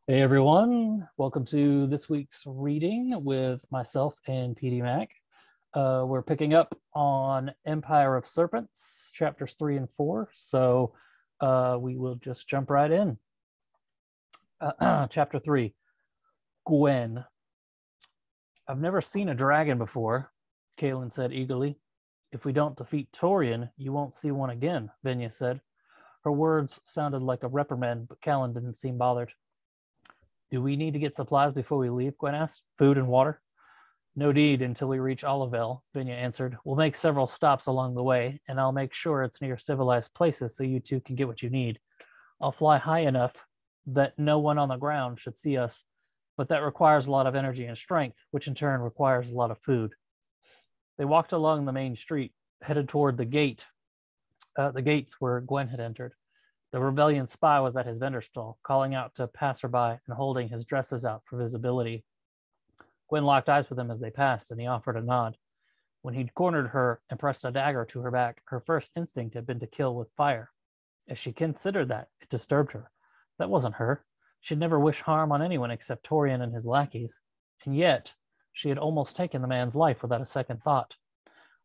Hey everyone, welcome to this week's reading with myself and PD Mac. We're picking up on Empire of Serpents, chapters 3 and 4. So we will just jump right in. Chapter 3, Gwen. I've never seen a dragon before, Kaelin said eagerly. If we don't defeat Torian, you won't see one again, Venya said. Her words sounded like a reprimand, but Callan didn't seem bothered. Do we need to get supplies before we leave? Gwen asked. Food and water? No need until we reach Olivelle, Venya answered. We'll make several stops along the way, and I'll make sure it's near civilized places so you two can get what you need. I'll fly high enough that no one on the ground should see us, but that requires a lot of energy and strength, which in turn requires a lot of food. They walked along the main street, headed toward the gates where Gwen had entered. The rebellion spy was at his vendor stall, calling out to passerby and holding his dresses out for visibility. Gwen locked eyes with him as they passed, and he offered a nod. When he'd cornered her and pressed a dagger to her back, her first instinct had been to kill with fire. As she considered that, it disturbed her. That wasn't her. She'd never wish harm on anyone except Torian and his lackeys. And yet, she had almost taken the man's life without a second thought.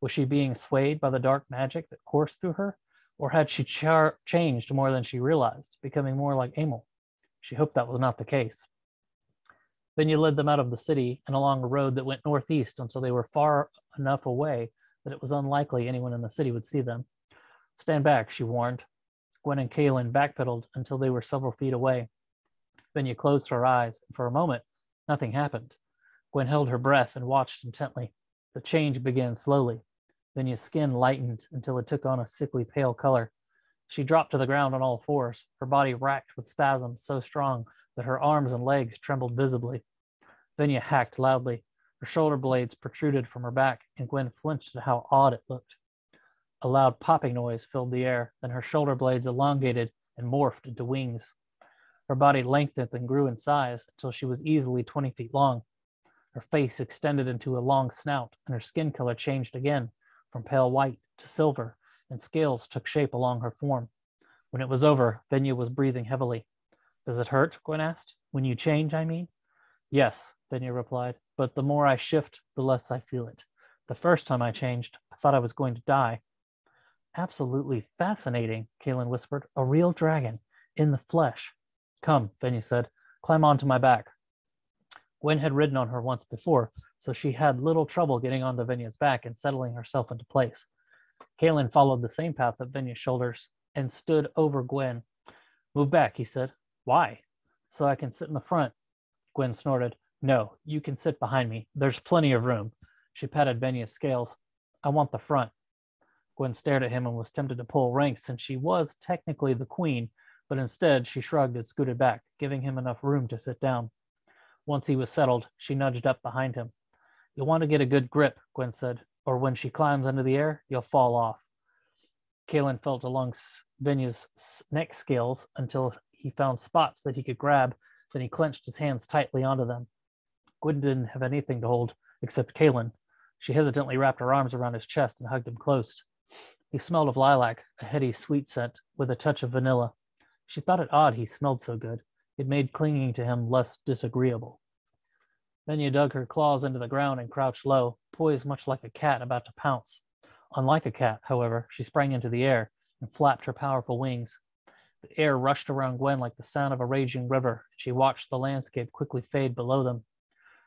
Was she being swayed by the dark magic that coursed through her? Or had she changed more than she realized, becoming more like Emil? She hoped that was not the case. Venya led them out of the city and along a road that went northeast until they were far enough away that it was unlikely anyone in the city would see them. Stand back, she warned. Gwen and Kaelin backpedaled until they were several feet away. Venya closed her eyes, and for a moment, nothing happened. Gwen held her breath and watched intently. The change began slowly. Venya's skin lightened until it took on a sickly pale color. She dropped to the ground on all fours, her body racked with spasms so strong that her arms and legs trembled visibly. Venya hacked loudly. Her shoulder blades protruded from her back, and Gwen flinched at how odd it looked. A loud popping noise filled the air, then her shoulder blades elongated and morphed into wings. Her body lengthened and grew in size until she was easily 20 feet long. Her face extended into a long snout, and her skin color changed again, from pale white to silver, and scales took shape along her form. When it was over, Venya was breathing heavily. Does it hurt? Gwen asked. When you change, I mean? Yes, Venya replied, but the more I shift, the less I feel it. The first time I changed, I thought I was going to die. Absolutely fascinating, Kaelin whispered. A real dragon, in the flesh. Come, Venya said. Climb onto my back. Gwen had ridden on her once before, so she had little trouble getting onto Venya's back and settling herself into place. Kaelin followed the same path up Venya's shoulders and stood over Gwen. Move back, he said. Why? So I can sit in the front. Gwen snorted. No, you can sit behind me. There's plenty of room. She patted Venya's scales. I want the front. Gwen stared at him and was tempted to pull rank since she was technically the queen, but instead she shrugged and scooted back, giving him enough room to sit down. Once he was settled, she nudged up behind him. You'll want to get a good grip, Gwen said, or when she climbs into the air, you'll fall off. Kaelin felt along Venya's neck scales until he found spots that he could grab, then he clenched his hands tightly onto them. Gwen didn't have anything to hold except Kaelin. She hesitantly wrapped her arms around his chest and hugged him close. He smelled of lilac, a heady sweet scent with a touch of vanilla. She thought it odd he smelled so good. It made clinging to him less disagreeable. Venya dug her claws into the ground and crouched low, poised much like a cat about to pounce. Unlike a cat, however, she sprang into the air and flapped her powerful wings. The air rushed around Gwen like the sound of a raging river. She watched the landscape quickly fade below them.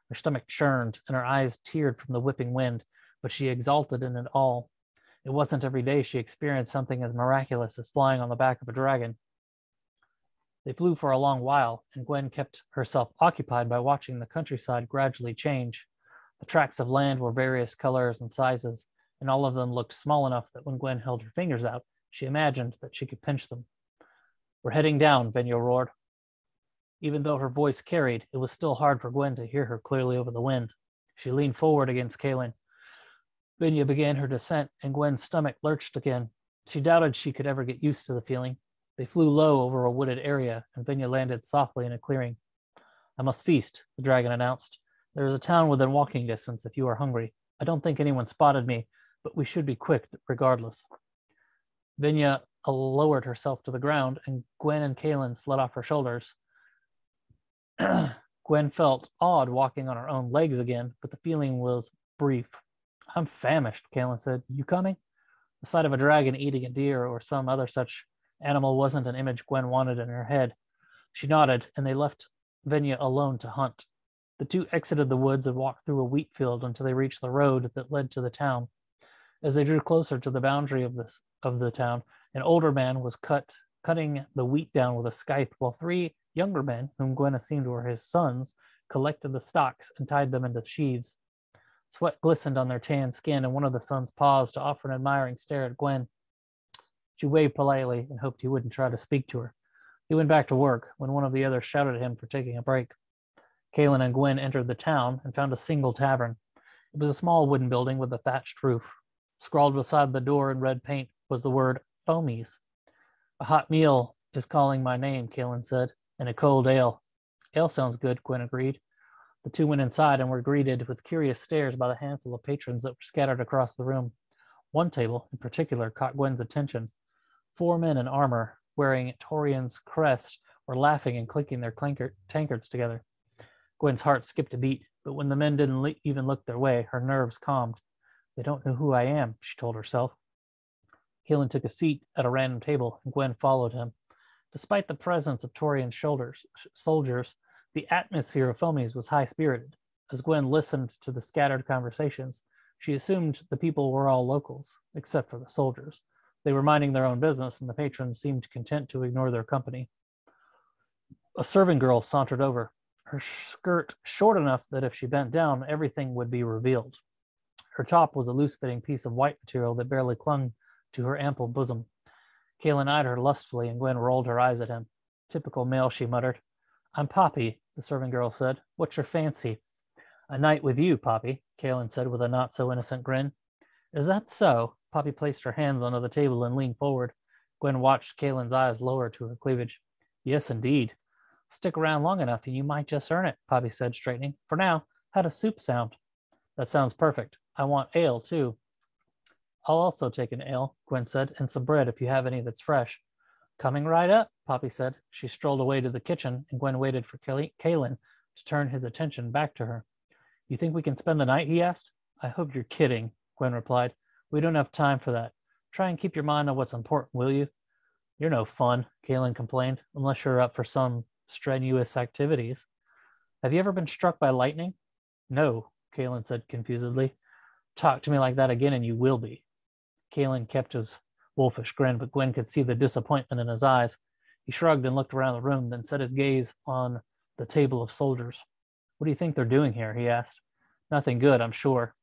Her stomach churned and her eyes teared from the whipping wind, but she exulted in it all. It wasn't every day she experienced something as miraculous as flying on the back of a dragon. They flew for a long while, and Gwen kept herself occupied by watching the countryside gradually change. The tracts of land were various colors and sizes, and all of them looked small enough that when Gwen held her fingers out, she imagined that she could pinch them. We're heading down, Venya roared. Even though her voice carried, it was still hard for Gwen to hear her clearly over the wind. She leaned forward against Kaelin. Venya began her descent, and Gwen's stomach lurched again. She doubted she could ever get used to the feeling. They flew low over a wooded area, and Venya landed softly in a clearing. I must feast, the dragon announced. There is a town within walking distance if you are hungry. I don't think anyone spotted me, but we should be quick regardless. Venya lowered herself to the ground, and Gwen and Kaelin slid off her shoulders. Gwen felt odd walking on her own legs again, but the feeling was brief. I'm famished, Kalen said. You coming? The sight of a dragon eating a deer or some other such animal wasn't an image Gwen wanted in her head. She nodded, and they left Venya alone to hunt. The two exited the woods and walked through a wheat field until they reached the road that led to the town. As they drew closer to the boundary of the town, an older man was cutting the wheat down with a scythe, while three younger men, whom Gwen assumed were his sons, collected the stalks and tied them into sheaves. Sweat glistened on their tan skin, and one of the sons paused to offer an admiring stare at Gwen. She waved politely and hoped he wouldn't try to speak to her. He went back to work when one of the others shouted at him for taking a break. Kalen and Gwen entered the town and found a single tavern. It was a small wooden building with a thatched roof. Scrawled beside the door in red paint was the word Foamies. A hot meal is calling my name, Kalen said, and a cold ale. Ale sounds good, Gwen agreed. The two went inside and were greeted with curious stares by the handful of patrons that were scattered across the room. One table, in particular, caught Gwen's attention. 4 men in armor, wearing Torian's crest, were laughing and clinking their tankards together. Gwen's heart skipped a beat, but when the men didn't even look their way, her nerves calmed. They don't know who I am, she told herself. Kalen took a seat at a random table, and Gwen followed him. Despite the presence of Torian's soldiers, the atmosphere of Foamies was high-spirited. As Gwen listened to the scattered conversations, she assumed the people were all locals, except for the soldiers. They were minding their own business, and the patrons seemed content to ignore their company. A serving girl sauntered over, her skirt short enough that if she bent down, everything would be revealed. Her top was a loose-fitting piece of white material that barely clung to her ample bosom. Kalen eyed her lustfully, and Gwen rolled her eyes at him. Typical male, she muttered. I'm Poppy, the serving girl said. What's your fancy? A night with you, Poppy, Kalen said with a not-so-innocent grin. Is that so? Poppy placed her hands under the table and leaned forward. Gwen watched Kalen's eyes lower to her cleavage. Yes, indeed. Stick around long enough and you might just earn it, Poppy said, straightening. For now, how does soup sound? That sounds perfect. I want ale, too. I'll also take an ale, Gwen said, and some bread if you have any that's fresh. Coming right up, Poppy said. She strolled away to the kitchen, and Gwen waited for Kalen to turn his attention back to her. You think we can spend the night, he asked. I hope you're kidding, Gwen replied. We don't have time for that. Try and keep your mind on what's important, will you? You're no fun, Kalen complained, unless you're up for some strenuous activities. Have you ever been struck by lightning? No, Kalen said confusedly. Talk to me like that again and you will be. Kalen kept his wolfish grin, but Gwen could see the disappointment in his eyes. He shrugged and looked around the room, then set his gaze on the table of soldiers. What do you think they're doing here? He asked. Nothing good, I'm sure.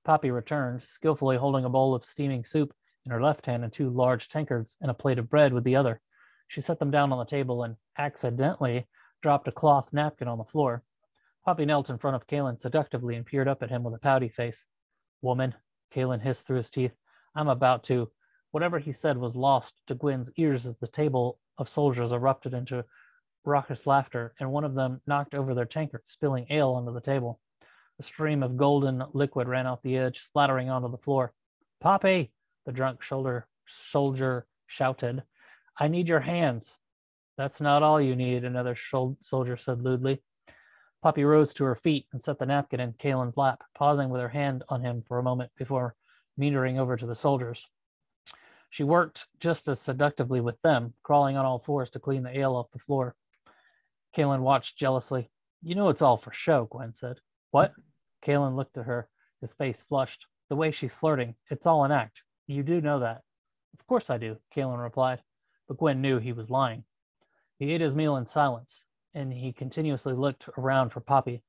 Poppy returned, skillfully holding a bowl of steaming soup in her left hand and 2 large tankards and a plate of bread with the other. She set them down on the table and accidentally dropped a cloth napkin on the floor. Poppy knelt in front of Kalen seductively and peered up at him with a pouty face. Woman, Kalen hissed through his teeth. I'm about to. Whatever he said was lost to Gwen's ears as the table of soldiers erupted into raucous laughter, and one of them knocked over their tankard, spilling ale onto the table. A stream of golden liquid ran off the edge, splattering onto the floor. Poppy, the drunk soldier shouted. I need your hands. That's not all you need, another soldier said lewdly. Poppy rose to her feet and set the napkin in Kalen's lap, pausing with her hand on him for a moment before metering over to the soldiers. She worked just as seductively with them, crawling on all fours to clean the ale off the floor. Kalen watched jealously. You know it's all for show, Gwen said. What? Kalen looked at her, his face flushed. The way she's flirting, it's all an act. You do know that. Of course I do, Kalen replied, but Gwen knew he was lying. He ate his meal in silence, and he continuously looked around for Poppy.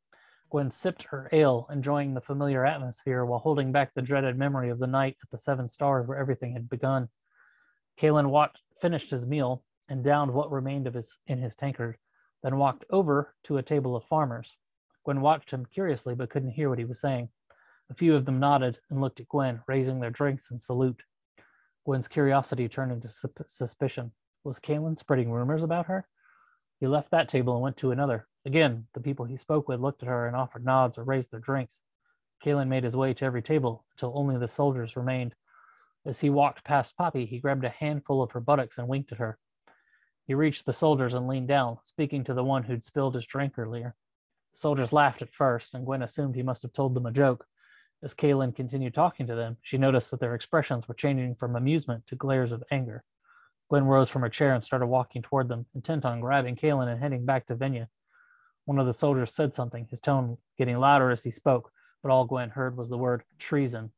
Gwen sipped her ale, enjoying the familiar atmosphere while holding back the dreaded memory of the night at the 7 Stars where everything had begun. Kalen finished his meal and downed what remained of in his tankard, then walked over to a table of farmers. Gwen watched him curiously but couldn't hear what he was saying. A few of them nodded and looked at Gwen, raising their drinks in salute. Gwen's curiosity turned into suspicion. Was Kalen spreading rumors about her? He left that table and went to another. Again, the people he spoke with looked at her and offered nods or raised their drinks. Kalen made his way to every table until only the soldiers remained. As he walked past Poppy, he grabbed a handful of her buttocks and winked at her. He reached the soldiers and leaned down, speaking to the one who'd spilled his drink earlier. The soldiers laughed at first, and Gwen assumed he must have told them a joke. As Kaelin continued talking to them, she noticed that their expressions were changing from amusement to glares of anger. Gwen rose from her chair and started walking toward them, intent on grabbing Kaelin and heading back to Venya. One of the soldiers said something, his tone getting louder as he spoke, but all Gwen heard was the word treason.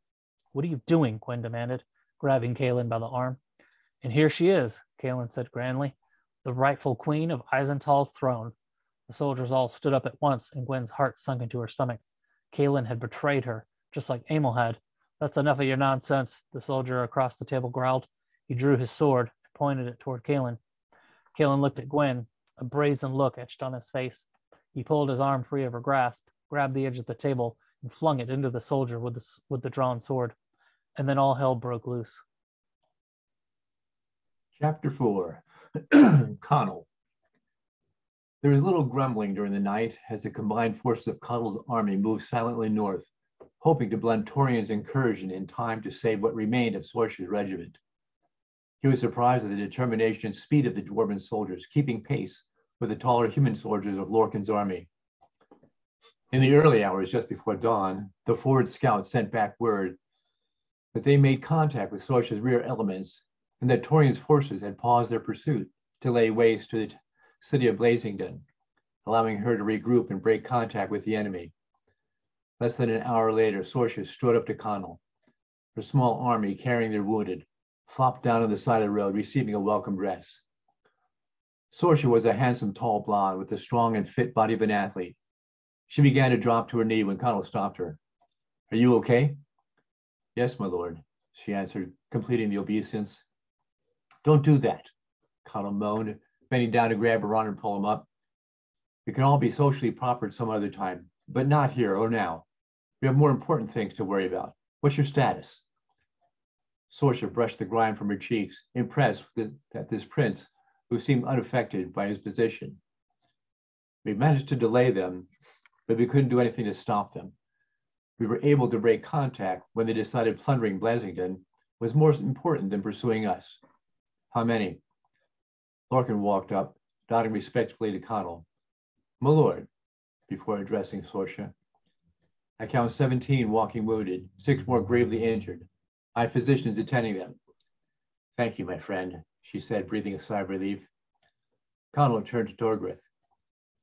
"What are you doing?" Gwen demanded, grabbing Kaelin by the arm. "And here she is," Kaelin said grandly, "the rightful queen of Isentol's throne." The soldiers all stood up at once, and Gwen's heart sunk into her stomach. Kaelin had betrayed her, just like Emil had. "That's enough of your nonsense," the soldier across the table growled. He drew his sword and pointed it toward Kaelin. Kaelin looked at Gwen, a brazen look etched on his face. He pulled his arm free of her grasp, grabbed the edge of the table, and flung it into the soldier with the drawn sword. And then all hell broke loose. Chapter 4. Connell. There was little grumbling during the night as the combined forces of Connell's army moved silently north, hoping to blunt Torian's incursion in time to save what remained of Sorcia's regiment. He was surprised at the determination and speed of the dwarven soldiers, keeping pace with the taller human soldiers of Lorcan's army. In the early hours just before dawn, the forward scouts sent back word that they made contact with Sorcia's rear elements and that Torian's forces had paused their pursuit to lay waste to the city of Blazington, allowing her to regroup and break contact with the enemy. Less than an hour later, Sorcia strode up to Connell. Her small army, carrying their wounded, flopped down on the side of the road, receiving a welcome rest. Sorcia was a handsome, tall blonde with the strong and fit body of an athlete. She began to drop to her knee when Connell stopped her. "Are you okay?" "Yes, my lord," she answered, completing the obeisance. "Don't do that," Connell moaned, bending down to grab her arm and pull him up. "We can all be socially proper at some other time, but not here or now. We have more important things to worry about. What's your status?" Sorcia brushed the grime from her cheeks, impressed that this prince, who seemed unaffected by his position. "We managed to delay them, but we couldn't do anything to stop them. We were able to break contact when they decided plundering Blazington was more important than pursuing us." "How many?" Lorcan walked up, nodding respectfully to Connell. "My lord," before addressing Sorcia, "I count 17 walking wounded, 6 more gravely injured. I have physicians attending them." "Thank you, my friend," she said, breathing a sigh of relief. Connell turned to Torgrith.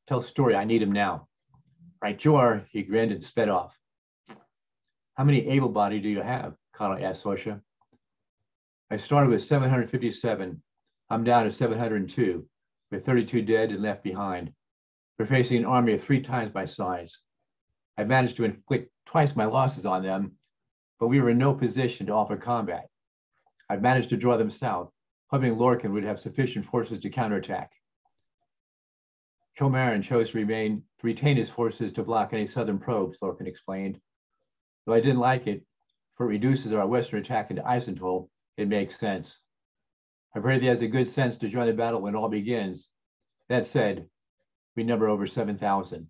"Tell Story I need him now." "Right you are," he grinned and sped off. "How many able-bodied do you have?" Connell asked Sorcia. "I started with 757. I'm down to 702, with 32 dead and left behind. We're facing an army of 3 times my size. I managed to inflict twice my losses on them, but we were in no position to offer combat. I've managed to draw them south, hoping Lorcan would have sufficient forces to counterattack." "Kilmarin chose to retain his forces to block any southern probes," Lorcan explained. "Though I didn't like it, for it reduces our western attack into Isentol, it makes sense. I pray that he has the good sense to join the battle when it all begins. That said, we number over 7,000.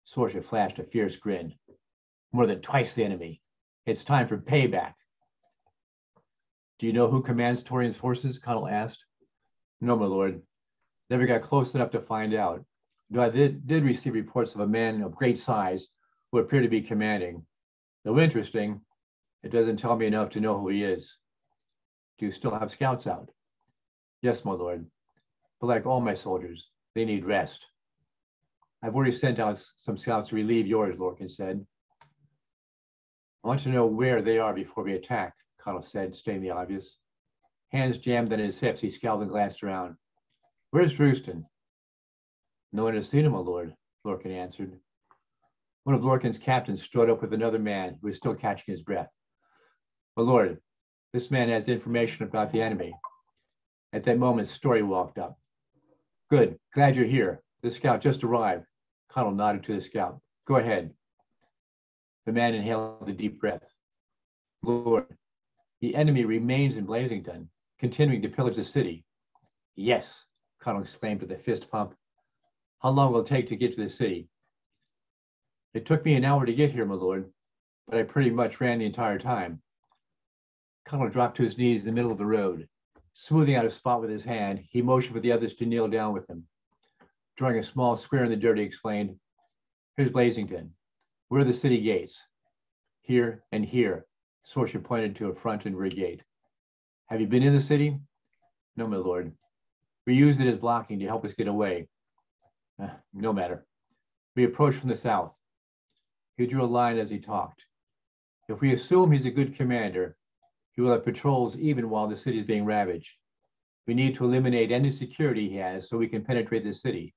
Sorcia flashed a fierce grin. "More than twice the enemy. It's time for payback." "Do you know who commands Torian's forces?" Connell asked. "No, my lord. Never got close enough to find out, though I did receive reports of a man of great size who appeared to be commanding. Though interesting, it doesn't tell me enough to know who he is." "Do you still have scouts out?" "Yes, my lord. But like all my soldiers, they need rest." "I've already sent out some scouts to relieve yours," Lorcan said. "I want to know where they are before we attack," Connell said, stating the obvious. Hands jammed on his hips, he scowled and glanced around. "Where's Drustin?" "No one has seen him, my lord," Lorcan answered. One of Lorcan's captains strode up with another man who was still catching his breath. "My lord, this man has information about the enemy." At that moment, Story walked up. "Good, glad you're here. The scout just arrived." Connell nodded to the scout. "Go ahead." The man inhaled a deep breath. "Lord, the enemy remains in Blazington, continuing to pillage the city." "Yes," Connell exclaimed with a fist pump. "How long will it take to get to the city?" "It took me an hour to get here, my lord, but I pretty much ran the entire time." Connell dropped to his knees in the middle of the road. Smoothing out a spot with his hand, he motioned for the others to kneel down with him. Drawing a small square in the dirt, he explained, "Here's Blazington. Where are the city gates?" "Here and here," Sorcia pointed to a front and rear gate. "Have you been in the city?" "No, my lord. We used it as blocking to help us get away." No matter. "We approached from the south." He drew a line as he talked. "If we assume he's a good commander, he will have patrols even while the city is being ravaged. We need to eliminate any security he has so we can penetrate the city.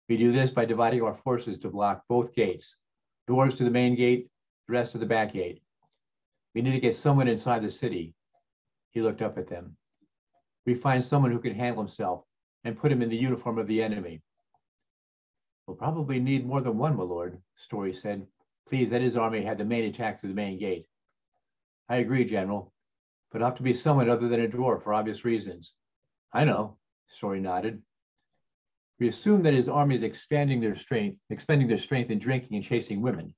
We do this by dividing our forces to block both gates, doors to the main gate, the rest of the back gate. We need to get someone inside the city." He looked up at them. "We find someone who can handle himself and put him in the uniform of the enemy." "We'll probably need more than one, my lord," Story said, pleased that his army had the main attack through the main gate. "I agree, General, but it'll have to be someone other than a dwarf for obvious reasons." "I know," Story nodded. "We assume that his army is expending their strength in drinking and chasing women,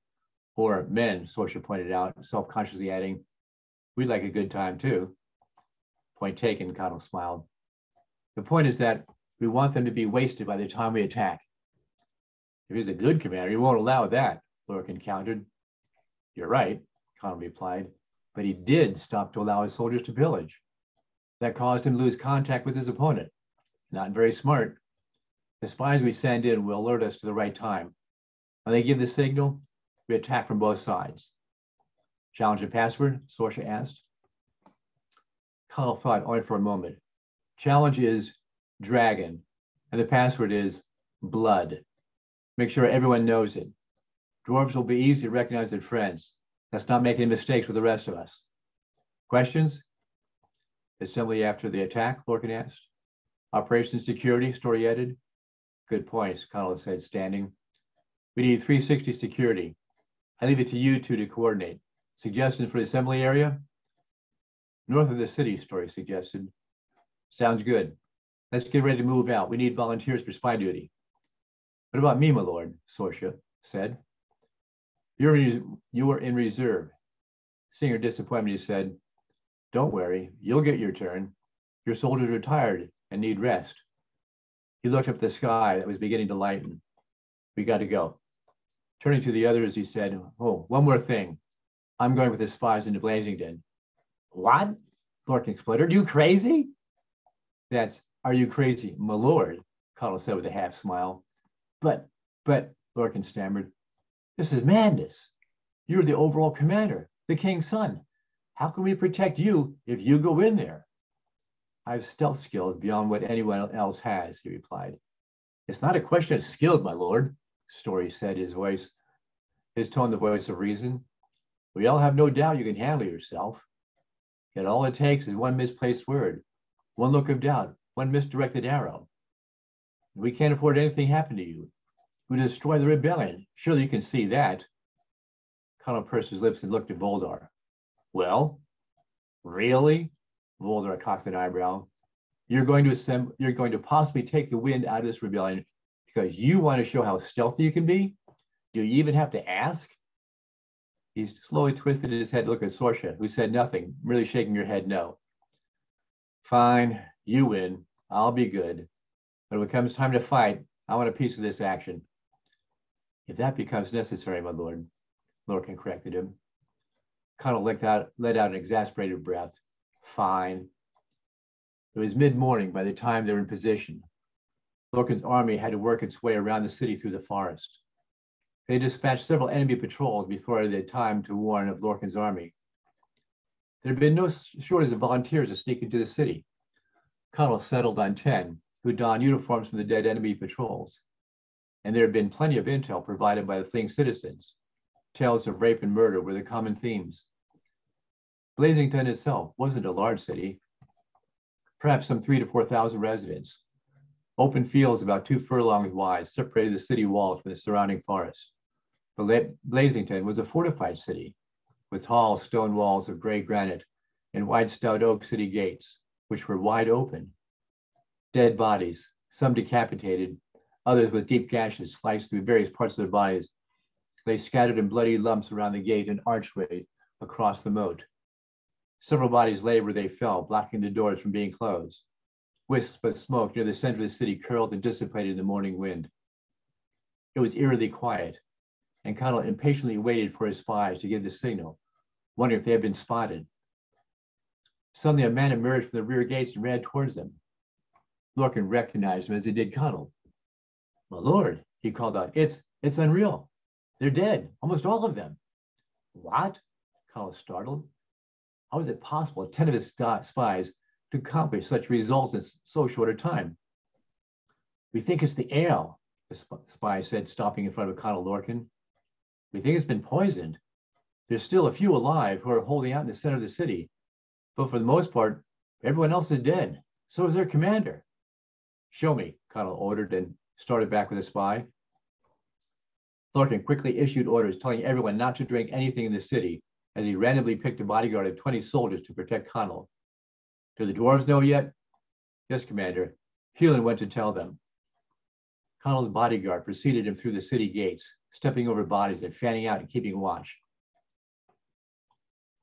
or men," Sorcia pointed out, self-consciously adding, "We'd like a good time too." "Point taken," Connell smiled. "The point is that we want them to be wasted by the time we attack." "If he's a good commander, he won't allow that," Lorcan countered. "You're right," Connell replied, "but he did stop to allow his soldiers to pillage. That caused him to lose contact with his opponent. Not very smart. The spies we send in will alert us to the right time. When they give the signal, we attack from both sides." "Challenge and password?" Sorcia asked. Connell thought only for a moment. "Challenge is dragon, and the password is blood. Make sure everyone knows it. Dwarves will be easy to recognize as friends. Let's not make any mistakes with the rest of us." "Questions?" "Assembly after the attack?" Lorcan asked. "Operation security?" Story added. "Good points," Connell said, standing. "We need 360 security. I leave it to you two to coordinate. Suggestions for the assembly area?" "North of the city," Story suggested. "Sounds good. Let's get ready to move out. We need volunteers for spy duty." "What about me, my lord?" Sorcia said. You are in reserve." Seeing her disappointment, he said, "Don't worry, you'll get your turn. Your soldiers are tired and need rest." He looked up at the sky that was beginning to lighten. "We got to go." Turning to the others, he said, "Oh, one more thing. I'm going with the spies into Blazington." "What?" Lorcan spluttered. "You crazy?" "That's, are you crazy, my lord?" Connell said with a half smile. But, Lorcan stammered, "this is madness. You're the overall commander, the king's son. How can we protect you if you go in there?" "I have stealth skills beyond what anyone else has," he replied. "It's not a question of skills, my lord," Story said, his tone the voice of reason. "We all have no doubt you can handle yourself. Yet all it takes is one misplaced word, one look of doubt, one misdirected arrow. We can't afford anything happen to you. We destroy the rebellion. Surely you can see that." Connell pursed his lips and looked at Voldar. "Well, really?" Voldar cocked an eyebrow. You're going to possibly take the wind out of this rebellion because you want to show how stealthy you can be? Do you even have to ask?" He slowly twisted his head to look at Sorcia, who said nothing, merely shaking her head no. "Fine, you win. I'll be good. But when it comes time to fight, I want a piece of this action." "If that becomes necessary, my lord," Lorcan corrected him. Connell let out an exasperated breath. "Fine." It was mid-morning by the time they were in position. Lorcan's army had to work its way around the city through the forest. They dispatched several enemy patrols before they had time to warn of Lorcan's army. There had been no shortage of volunteers to sneak into the city. Connell settled on 10, who donned uniforms from the dead enemy patrols. And there had been plenty of intel provided by the fleeing citizens. Tales of rape and murder were the common themes. Blazington itself wasn't a large city, perhaps some 3,000 to 4,000 residents. Open fields about 2 furlongs wide separated the city walls from the surrounding forest. But Blazington was a fortified city with tall stone walls of gray granite and wide stout oak city gates, which were wide open. Dead bodies, some decapitated, others with deep gashes sliced through various parts of their bodies, lay scattered in bloody lumps around the gate and archway across the moat. Several bodies lay where they fell, blocking the doors from being closed. Wisps of smoke near the center of the city curled and dissipated in the morning wind. It was eerily quiet, and Connell impatiently waited for his spies to give the signal, wondering if they had been spotted. Suddenly, a man emerged from the rear gates and ran towards them. Lorcan recognized him as he did Connell. "My lord," he called out, it's unreal. They're dead, almost all of them." "What?" Connell was startled. How was it possible 10 of his spies to accomplish such results in so short a time? "We think it's the ale," the spy said, stopping in front of Connell Lorcan. "We think it's been poisoned. There's still a few alive who are holding out in the center of the city, but for the most part, everyone else is dead. So is their commander." "Show me," Connell ordered, and started back with the spy. Lorcan quickly issued orders telling everyone not to drink anything in the city, as he randomly picked a bodyguard of 20 soldiers to protect Connell. "Do the dwarves know yet?" "Yes, Commander. Hewlin went to tell them." Connell's bodyguard preceded him through the city gates, stepping over bodies and fanning out and keeping watch.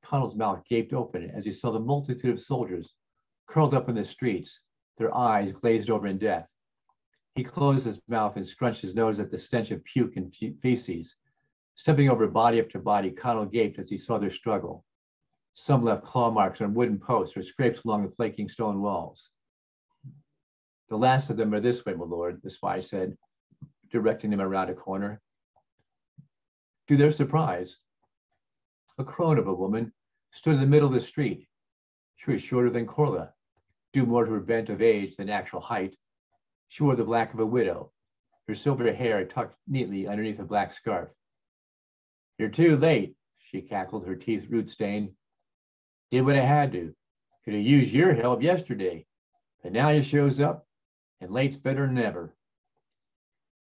Connell's mouth gaped open as he saw the multitude of soldiers curled up in the streets, their eyes glazed over in death. He closed his mouth and scrunched his nose at the stench of puke and feces. Stepping over body after body, Connell gaped as he saw their struggle. Some left claw marks on wooden posts or scrapes along the flaking stone walls. "The last of them are this way, my lord," the spy said, directing them around a corner. To their surprise, a crone of a woman stood in the middle of the street. She was shorter than Corla, due more to her bent of age than actual height. She wore the black of a widow, her silver hair tucked neatly underneath a black scarf. "You're too late," she cackled, her teeth root stained. "Did what I had to. Could have used your help yesterday, but now you shows up, and late's better than ever."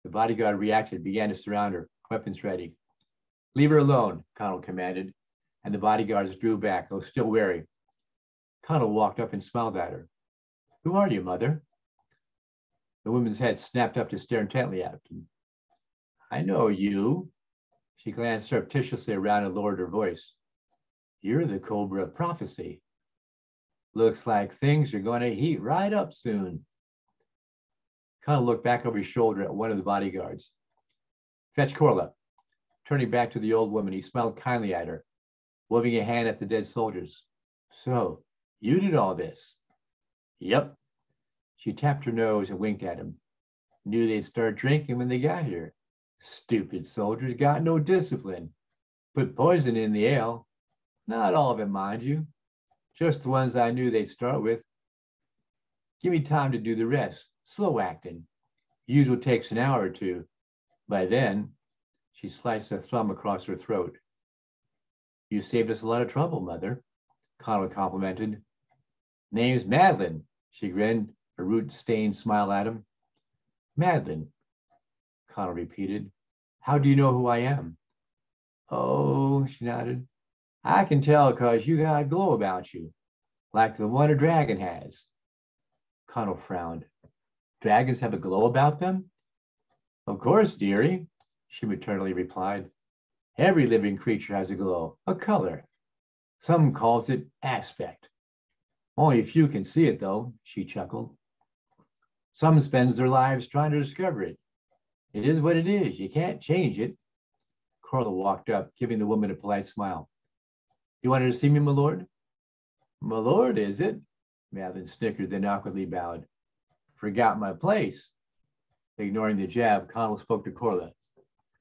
The bodyguard reacted and began to surround her, weapons ready. "Leave her alone," Connell commanded, and the bodyguards drew back, though still wary. Connell walked up and smiled at her. "Who are you, mother?" The woman's head snapped up to stare intently at him. "I know you." She glanced surreptitiously around and lowered her voice. "You're the Cobra of Prophecy. Looks like things are going to heat right up soon." Connell looked back over his shoulder at one of the bodyguards. "Fetch Corla." Turning back to the old woman, he smiled kindly at her, waving a hand at the dead soldiers. "So, you did all this?" "Yep." She tapped her nose and winked at him. "Knew they'd start drinking when they got here. Stupid soldiers, got no discipline. Put poison in the ale. Not all of it, mind you. Just the ones I knew they'd start with. Give me time to do the rest. Slow acting. Usually takes an hour or two. By then," she sliced a thumb across her throat. "You saved us a lot of trouble, mother," Connell complimented. "Name's Madeline," she grinned, a root-stained smile at him. "Madeline," Connell repeated. "How do you know who I am?" "Oh," she nodded. "I can tell because you got a glow about you, like the one a dragon has." Connell frowned. "Dragons have a glow about them?" "Of course, dearie," she maternally replied. "Every living creature has a glow, a color. Some calls it aspect. Only a few can see it, though," she chuckled. "Some spends their lives trying to discover it. It is what it is. You can't change it." Corla walked up, giving the woman a polite smile. "You wanted to see me, my lord?" "My lord, is it?" Madeline snickered, then awkwardly bowed. "Forgot my place." Ignoring the jab, Connell spoke to Corla.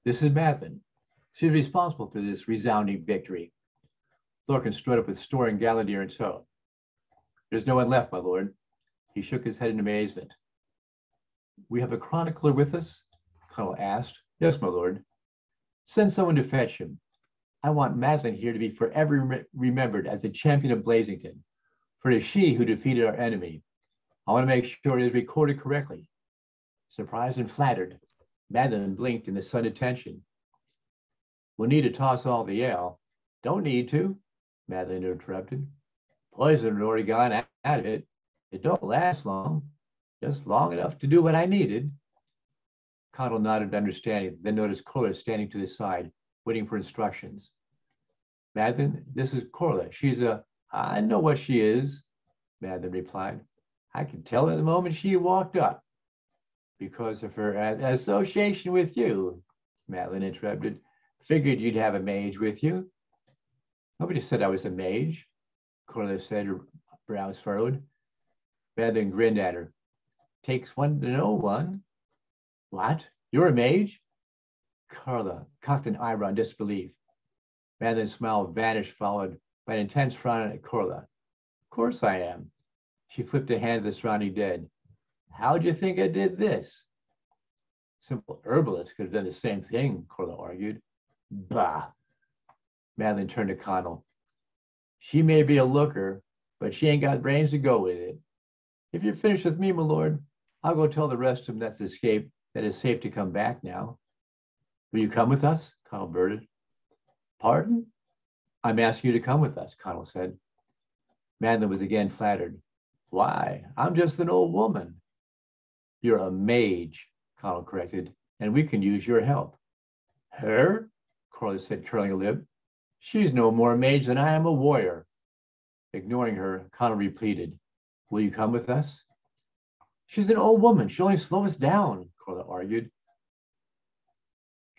"This is Madeline. She's responsible for this resounding victory." Lorcan strode up with Store and Gallagher in tow. "There's no one left, my lord." He shook his head in amazement. "We have a chronicler with us?" Connell asked. "Yes, my lord." "Send someone to fetch him. I want Madeline here to be forever remembered as the champion of Blazington, for it is she who defeated our enemy. I want to make sure it is recorded correctly." Surprised and flattered, Madeline blinked in the sudden attention. "We'll need to toss all the ale." "Don't need to," Madeline interrupted. "Poison had already gone out of it. It don't last long, just long enough to do what I needed." Connell nodded understanding, then noticed Corla standing to the side, waiting for instructions. "Madeline, this is Corla. She's a..." I know what she is, Madeline replied. I could tell it the moment she walked up. Because of her association with you, Madeline interrupted. Figured you'd have a mage with you. Nobody said I was a mage, Corliss said, her brows furrowed. Madeline grinned at her. Takes one to know one. What? You're a mage? Carla cocked an eyebrow in disbelief. Madeline's smile vanished, followed by an intense frown at Corla. Of course I am. She flipped a hand at the surrounding dead. How'd you think I did this? Simple herbalist could have done the same thing, Corla argued. Bah. Madeline turned to Connell. She may be a looker, but she ain't got brains to go with it. If you're finished with me, my lord, I'll go tell the rest of them that's escaped that it's safe to come back now. Will you come with us? Connell blurted. Pardon? I'm asking you to come with us, Connell said. Madeline was again flattered. Why? I'm just an old woman. You're a mage, Connell corrected, and we can use your help. Her? Corliss said, curling a lip. She's no more a mage than I am a warrior. Ignoring her, Connell repeated, will you come with us? She's an old woman. She'll only slow us down, Corla argued.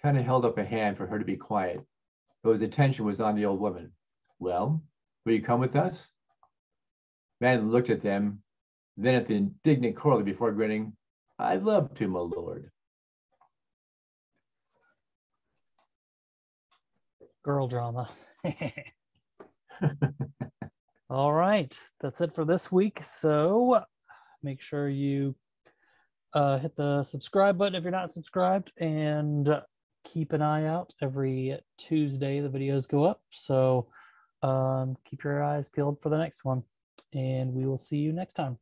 Kind of held up a hand for her to be quiet, though his attention was on the old woman. Well, will you come with us? Madeline looked at them, then at the indignant Corla before grinning. I'd love to, my lord. Girl drama. All right, that's it for this week. So make sure you hit the subscribe button if you're not subscribed, and keep an eye out. Every Tuesday the videos go up, so keep your eyes peeled for the next one, and we will see you next time.